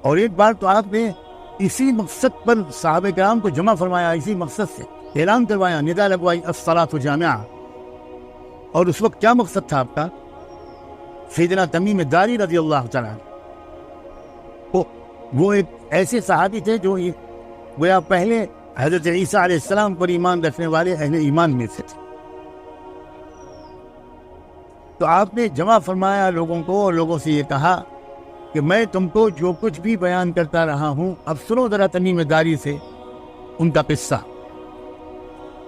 اور ایک بار تو آپ نے اسی مقصد پر صحابہ کرام کو جمع فرمایا، اسی مقصد سے اعلان کروایا، ندا لگوائی الصلاۃ جامعہ. اور اس وقت کیا مقصد تھا آپ کا؟ سیدنا تمیم داری رضی اللہ تعالیٰ وہ ایک ایسے صحابی تھے جو گویا پہلے حضرت عیسیٰ علیہ السلام پر ایمان رکھنے والے اہل ایمان میں سے تھے. تو آپ نے جمع فرمایا لوگوں کو اور لوگوں سے یہ کہا کہ میں تم کو جو کچھ بھی بیان کرتا رہا ہوں، اب سنو ذرا تمیم داری سے ان کا قصہ.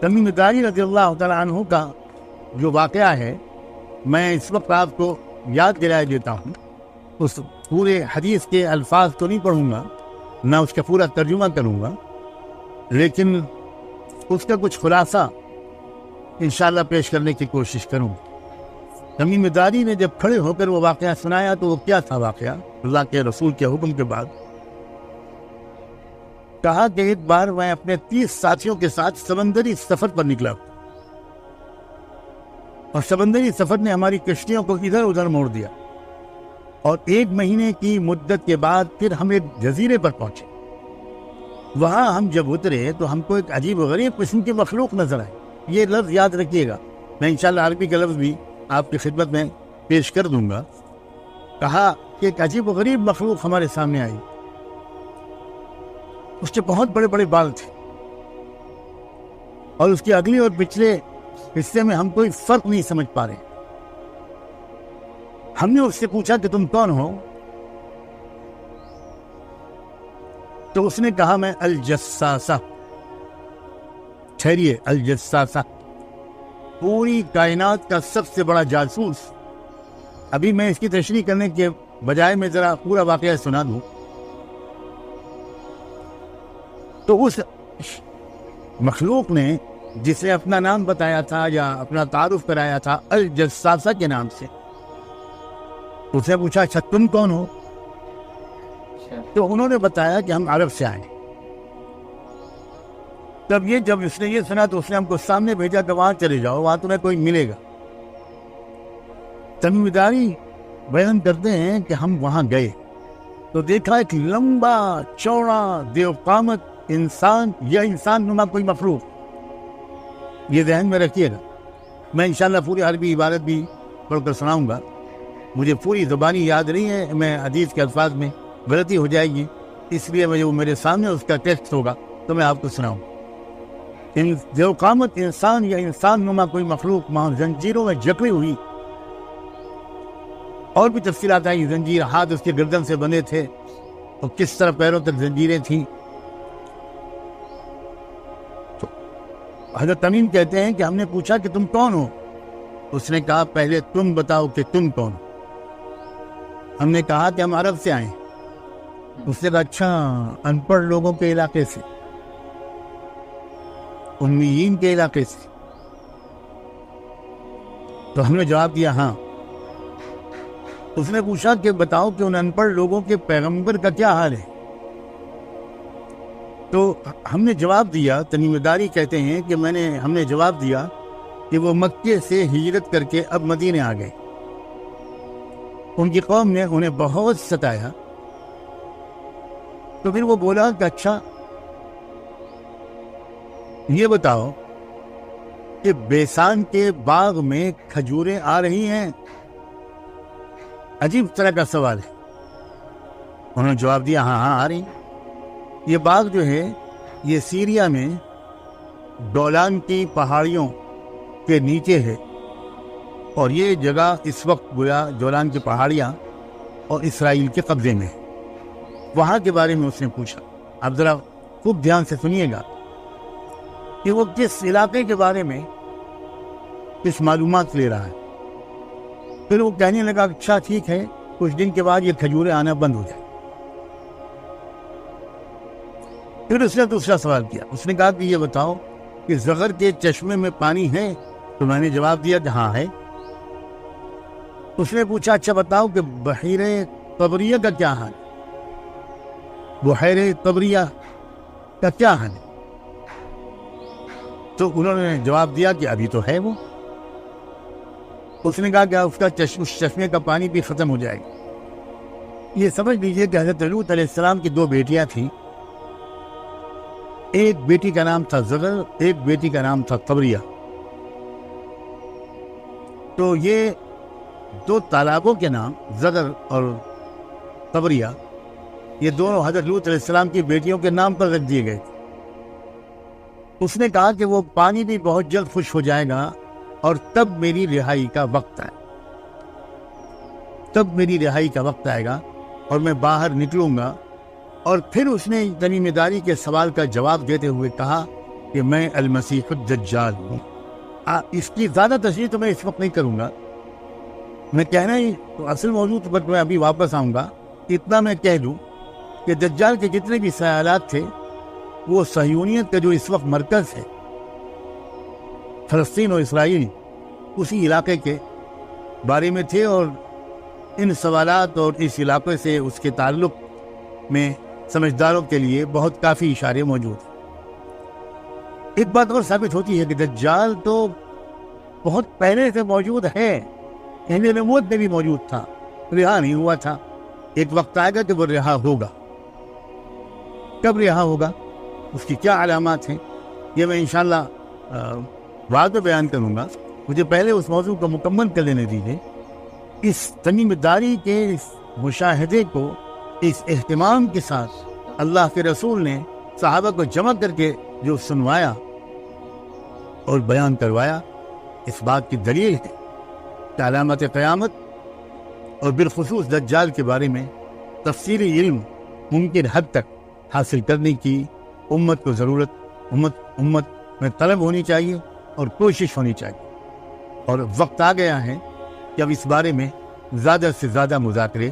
تمیم داری رضی اللہ تعالیٰ عنہ کا جو واقعہ ہے میں اس وقت آپ کو یاد دلائے دیتا ہوں. اس پورے حدیث کے الفاظ تو نہیں پڑھوں گا، نہ اس کا پورا ترجمہ کروں گا، لیکن اس کا کچھ خلاصہ انشاءاللہ پیش کرنے کی کوشش کروں. تمیم داری نے جب کھڑے ہو کر وہ واقعہ سنایا تو وہ کیا تھا واقعہ؟ اللہ کے رسول کے حکم کے بعد کہا کہ ایک بار میں اپنے 30 ساتھیوں کے ساتھ سمندری سفر پر نکلا، اور سمندری سفر نے ہماری کشتیوں کو ادھر ادھر موڑ دیا، اور 1 مہینے کی مدت کے بعد پھر ہم ایک جزیرے پر پہنچے. وہاں ہم جب اترے تو ہم کو ایک عجیب و غریب قسم کی مخلوق نظر آئی. یہ لفظ یاد رکھیے گا، میں انشاءاللہ عربی کا لفظ بھی آپ کی خدمت میں پیش کر دوں گا. کہا کہ ایک عجیب و غریب مخلوق ہمارے سامنے آئی. اس کے بہت بڑے بڑے بال تھے، اور اس کے اگلے اور پچھلے حصے میں ہم کوئی فرق نہیں سمجھ پا رہے. ہم نے اس سے پوچھا کہ تم کون ہو؟ تو اس نے کہا میں الجساسہ. ٹھہریے، الجساسہ پوری کائنات کا سب سے بڑا جاسوس. ابھی میں اس کی تشریح کرنے کے بجائے میں ذرا پورا واقعہ سنا دوں. تو اس مخلوق نے جسے اپنا نام بتایا تھا یا اپنا تعارف کرایا تھا الجساسہ کے نام سے، اس نے پوچھا اچھا تم کون ہو؟ تو انہوں نے بتایا کہ ہم عرب سے آئے. تب جب اس نے یہ سنا تو اس نے ہم کو سامنے بھیجا کہ وہاں چلے جاؤ، وہاں تمہیں کوئی ملے گا. تمیم داری بیان کرتے ہیں کہ ہم وہاں گئے تو دیکھا ایک لمبا چوڑا دیو قامت انسان یا انسان نما کوئی مخلوق. یہ ذہن میں رکھیے گا، میں انشاءاللہ پوری عربی عبارت بھی پڑھ کر سناؤں گا. مجھے پوری زبانی یاد نہیں ہے، میں حدیث کے الفاظ میں غلطی ہو جائے گی، اس لیے میں جو میرے سامنے اس کا ٹیکسٹ ہوگا تو میں آپ کو سناؤں. دیو قامت انسان یا انسان نما کوئی مخلوق وہاں زنجیروں میں جکڑی ہوئی. اور بھی تفصیلات آئی، زنجیر ہاتھ اس کے گردن سے بندھے تھے اور کس طرح پیروں تک زنجیریں تھیں. تو حضرت تمیم کہتے ہیں کہ ہم نے پوچھا کہ تم کون ہو؟ اس نے کہا پہلے تم بتاؤ کہ تم کون ہو. ہم نے کہا کہ ہم عرب سے آئے. اس نے کہا اچھا ان پڑھ لوگوں کے علاقے سے، امیین کے علاقے سے؟ تو ہم نے جواب دیا ہاں. اس نے پوچھا کہ بتاؤ کہ ان پڑھ لوگوں کے پیغمبر کا کیا حال ہے؟ تو ہم نے جواب دیا، تمیم داری کہتے ہیں کہ ہم نے جواب دیا کہ وہ مکے سے ہجرت کر کے اب مدینے آ گئے. ان کی قوم نے انہیں بہت ستایا. تو پھر وہ بولا کہ اچھا یہ بتاؤ کہ بیسان کے باغ میں کھجوریں آ رہی ہیں؟ عجیب طرح کا سوال ہے. انہوں نے جواب دیا ہاں آ رہی. یہ باغ جو ہے یہ سیریا میں گولان کی پہاڑیوں کے نیچے ہے، اور یہ جگہ اس وقت گویا گولان کی پہاڑیاں اور اسرائیل کے قبضے میں ہے. وہاں کے بارے میں اس نے پوچھا. اب ذرا خوب دھیان سے سنیے گا کہ وہ کس علاقے کے بارے میں کس معلومات لے رہا ہے. پھر وہ کہنے لگا اچھا ٹھیک ہے، کچھ دن کے بعد یہ کھجوریں آنا بند ہو جائے. پھر اس نے دوسرا سوال کیا. اس نے کہا کہ یہ بتاؤ کہ زغر کے چشمے میں پانی ہے؟ تو میں نے جواب دیا کہ ہاں ہے. اس نے پوچھا اچھا بتاؤ کہ بحیرہ طبریہ کا کیا حال ہے؟ بحیرہ طبریہ کا کیا حال ہے؟ تو انہوں نے جواب دیا کہ ابھی تو ہے وہ. اس نے کہا کہ اس کا اس چشمے کا پانی بھی ختم ہو جائے گا. یہ سمجھ لیجئے کہ حضرت لوط علیہ السلام کی 2 بیٹیاں تھیں. ایک بیٹی کا نام تھا زغر، ایک بیٹی کا نام تھا طبریہ. تو یہ 2 تالابوں کے نام زغر اور طبریہ، یہ دونوں حضرت لوط علیہ السلام کی بیٹیوں کے نام پر رکھ دیے گئے. اس نے کہا کہ وہ پانی بھی بہت جلد خشک ہو جائے گا اور تب میری رہائی کا وقت آئے گا اور میں باہر نکلوں گا. اور پھر اس نے تمیم داری کے سوال کا جواب دیتے ہوئے کہا کہ میں المسیح الدجال ہوں. اس کی زیادہ تشریح تو میں اس وقت نہیں کروں گا. میں کہنا ہی تو اصل موضوع پر میں ابھی واپس آؤں گا. اتنا میں کہہ دوں کہ دجال کے جتنے بھی خیالات تھے وہ صہیونیت کا جو اس وقت مرکز ہے فلسطین اور اسرائیل، اسی علاقے کے بارے میں تھے، اور ان سوالات اور اس علاقے سے اس کے تعلق میں سمجھداروں کے لیے بہت کافی اشارے موجود ہیں. ایک بات اور ثابت ہوتی ہے کہ دجال تو بہت پہلے سے موجود ہے، اہل نبوت میں بھی موجود تھا، رہا نہیں ہوا تھا. ایک وقت آئے گا کہ وہ رہا ہوگا. کب رہا ہوگا، اس کی کیا علامات ہیں، یہ میں انشاءاللہ بعد میں بیان کروں گا. مجھے پہلے اس موضوع کو مکمل کر لینے دیجیے. اس تمیم داری کے اس مشاہدے کو اس اہتمام کے ساتھ اللہ کے رسول نے صحابہ کو جمع کر کے جو سنوایا اور بیان کروایا، اس بات کی دلیل ہے کہ علامات قیامت اور بالخصوص دجال کے بارے میں تفصیلی علم ممکن حد تک حاصل کرنے کی امت کو ضرورت، امت میں طلب ہونی چاہیے اور کوشش ہونی چاہیے. اور وقت آ گیا ہے کہ اب اس بارے میں زیادہ سے زیادہ مذاکرے